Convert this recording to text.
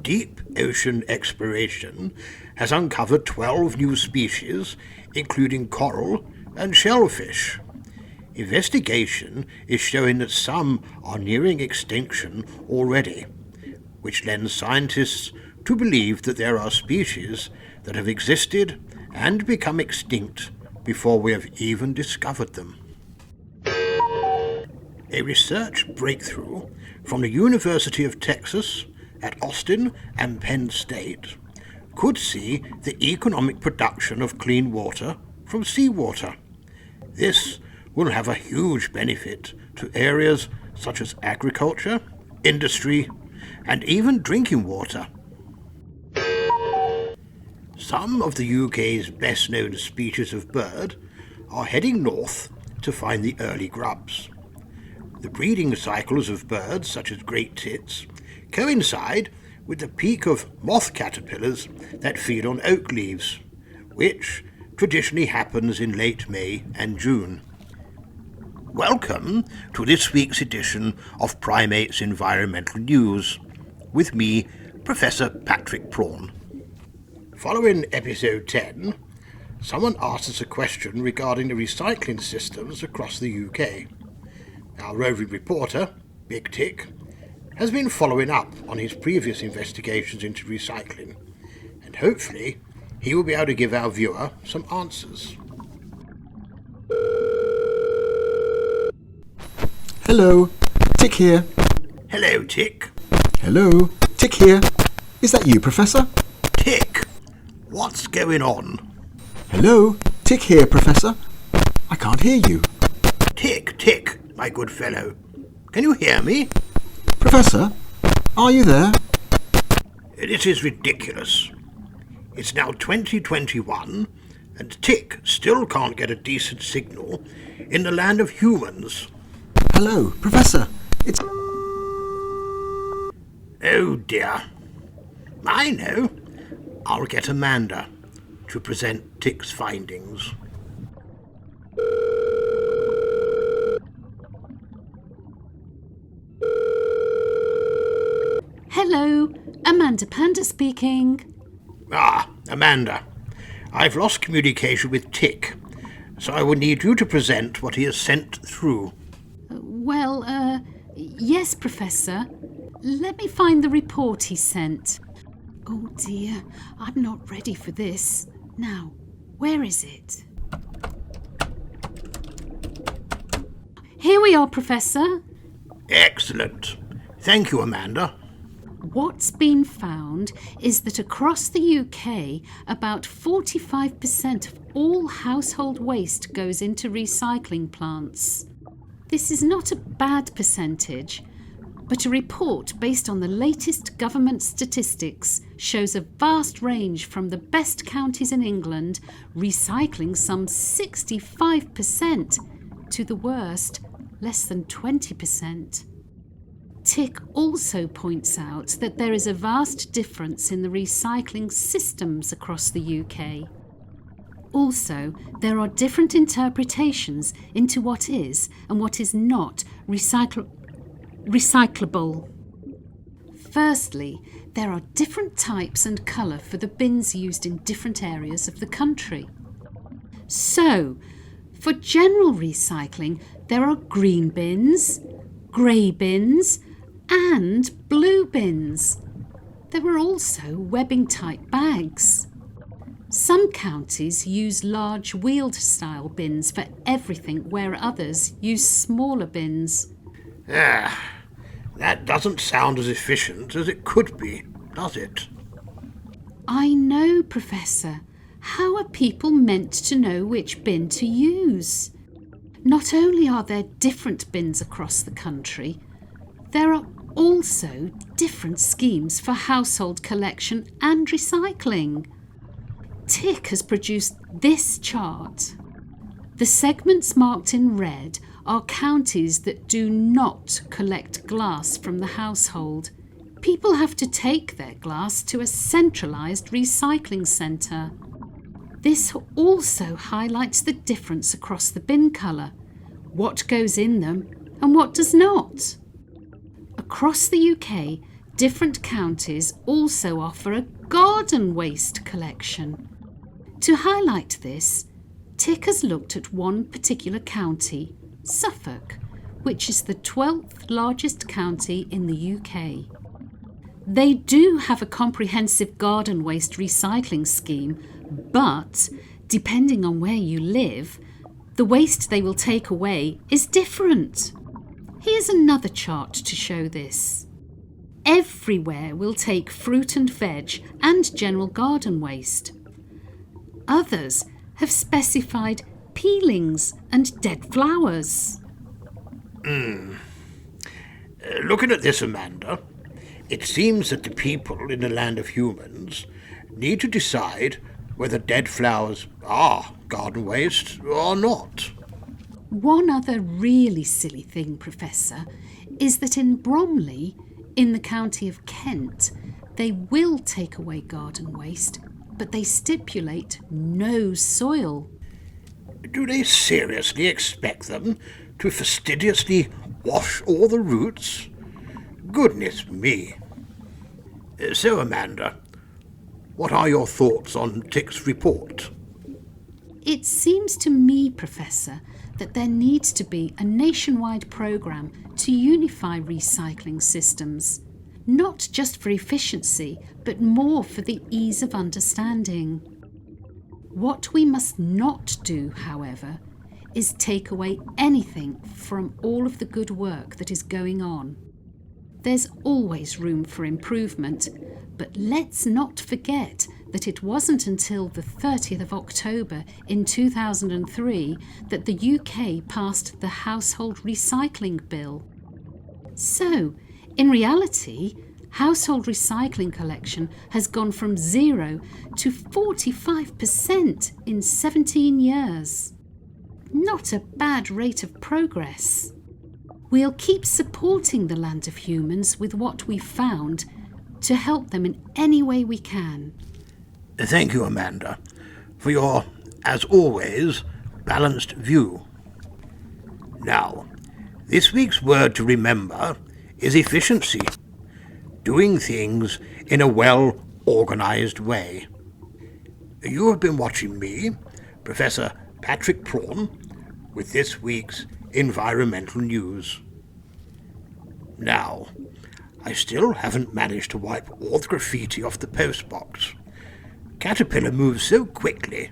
deep ocean exploration has uncovered 12 new species, including coral and shellfish. Investigation is showing that some are nearing extinction already, which lends scientists to believe that there are species that have existed and become extinct before we have even discovered them. A research breakthrough from the University of Texas at Austin and Penn State could see the economic production of clean water from seawater. This will have a huge benefit to areas such as agriculture, industry, and even drinking water. Some of the UK's best-known species of bird are heading north to find the early grubs. The breeding cycles of birds, such as great tits, coincide with the peak of moth caterpillars that feed on oak leaves, which traditionally happens in late May and June. Welcome to this week's edition of Prime8's Environmental News, with me, Professor Patrick Prawn. Following episode 10, someone asked us a question regarding the recycling systems across the UK. Our roving reporter, Big Tick, has been following up on his previous investigations into recycling, and hopefully he will be able to give our viewer some answers. Hello, Tick here. Hello, Tick. Hello, Tick here. Is that you, Professor? Tick, what's going on? Hello, Tick here, Professor. I can't hear you. Tick, my good fellow. Can you hear me? Professor, are you there? This is ridiculous. It's now 2021, and Tick still can't get a decent signal in the land of humans. Hello, Professor. It's... Oh dear. I know. I'll get Amanda to present Tick's findings. Hello, Amanda Panda speaking. Ah, Amanda. I've lost communication with Tick, so I will need you to present what he has sent through. Yes, Professor. Let me find the report he sent. Oh dear, I'm not ready for this. Now, where is it? Here we are, Professor. Excellent. Thank you, Amanda. What's been found is that across the UK, about 45% of all household waste goes into recycling plants. This is not a bad percentage, but a report based on the latest government statistics shows a vast range from the best counties in England recycling some 65% to the worst, less than 20%. Tick also points out that there is a vast difference in the recycling systems across the UK. Also, there are different interpretations into what is and what is not recyclable. Firstly, there are different types and colour for the bins used in different areas of the country. So, for general recycling, there are green bins, grey bins, and blue bins. There are also webbing-type bags. Some counties use large wheeled-style bins for everything, where others use smaller bins. That doesn't sound as efficient as it could be, does it? I know, Professor. How are people meant to know which bin to use? Not only are there different bins across the country, there are also different schemes for household collection and recycling. Tick has produced this chart. The segments marked in red are counties that do not collect glass from the household. People have to take their glass to a centralised recycling centre. This also highlights the difference across the bin colour, what goes in them and what does not. Across the UK, different counties also offer a garden waste collection. To highlight this, Tick has looked at one particular county, Suffolk, which is the 12th largest county in the UK. They do have a comprehensive garden waste recycling scheme, but depending on where you live, the waste they will take away is different. Here's another chart to show this. Everywhere will take fruit and veg and general garden waste. Others have specified peelings and dead flowers. Looking at this, Amanda, it seems that the people in the land of humans need to decide whether dead flowers are garden waste or not. One other really silly thing, Professor, is that in Bromley, in the county of Kent, they will take away garden waste, but they stipulate no soil. Do they seriously expect them to fastidiously wash all the roots? Goodness me. So, Amanda, what are your thoughts on Tick's report? It seems to me, Professor, that there needs to be a nationwide programme to unify recycling systems, not just for efficiency, but more for the ease of understanding. What we must not do, however, is take away anything from all of the good work that is going on. There's always room for improvement, but let's not forget that it wasn't until the 30th of October in 2003 that the UK passed the Household Recycling Bill. So, in reality, household recycling collection has gone from 0 to 45% in 17 years. Not a bad rate of progress. We'll keep supporting the land of humans with what we've found to help them in any way we can. Thank you, Amanda, for your, as always, balanced view. Now, this week's word to remember is efficiency. Doing things in a well-organised way. You have been watching me, Professor Patrick Prawn, with this week's environmental news. Now, I still haven't managed to wipe all the graffiti off the postbox. Caterpillar moves so quickly